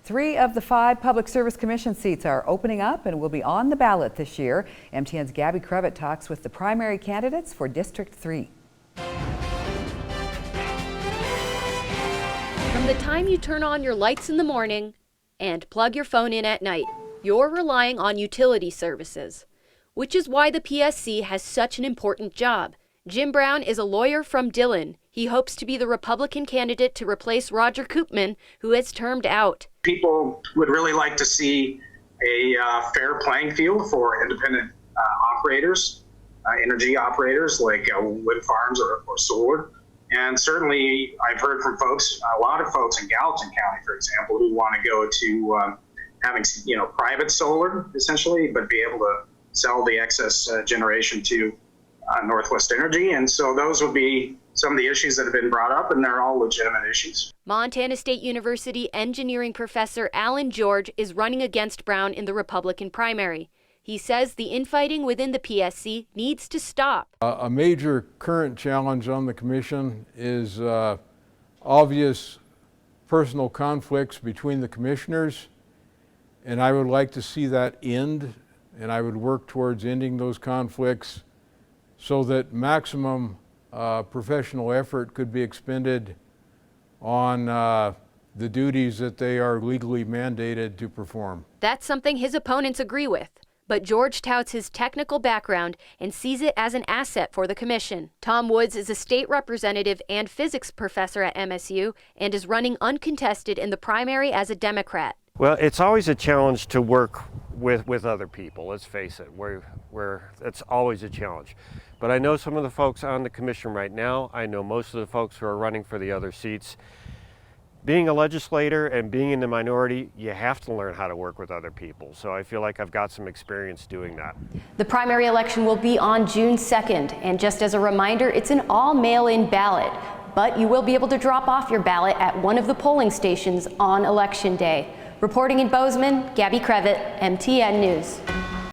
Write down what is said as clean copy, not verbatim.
3 of the 5 Public Service Commission seats are opening up and will be on the ballot this year. MTN's Gabby Crevitt talks with the primary candidates for District 3. From the time you turn on your lights in the morning and plug your phone in at night, you're relying on utility services, which is why the PSC has such an important job. Jim Brown is a lawyer from Dillon. He hopes to be the Republican candidate to replace Roger Koopman, who has termed out. People would really like to see a fair playing field for independent operators, energy operators like wind farms or solar. And certainly I've heard from folks, a lot of folks in Gallatin County, for example, who want to go to having private solar, essentially, but be able to sell the excess generation to Northwest Energy. And so those would be some of the issues that have been brought up, and they're all legitimate issues. Montana State University engineering professor Alan George is running against Brown in the Republican primary. He says the infighting within the PSC needs to stop. A major current challenge on the commission is obvious personal conflicts between the commissioners, and I would like to see that end, and I would work towards ending those conflicts so that maximum professional effort could be expended on the duties that they are legally mandated to perform. That's something his opponents agree with, but George touts his technical background and sees it as an asset for the commission. Tom Woods is a state representative and physics professor at MSU and is running uncontested in the primary as a Democrat. Well, it's always a challenge to work with other people, let's face it, where it's always a challenge. But I know some of the folks on the commission right now. I know most of the folks who are running for the other seats. Being a legislator and being in the minority, you have to learn how to work with other people. So I feel like I've got some experience doing that. The primary election will be on June 2nd. And just as a reminder, it's an all mail-in ballot. But you will be able to drop off your ballot at one of the polling stations on Election Day. Reporting in Bozeman, Gabby Crevitt, MTN News.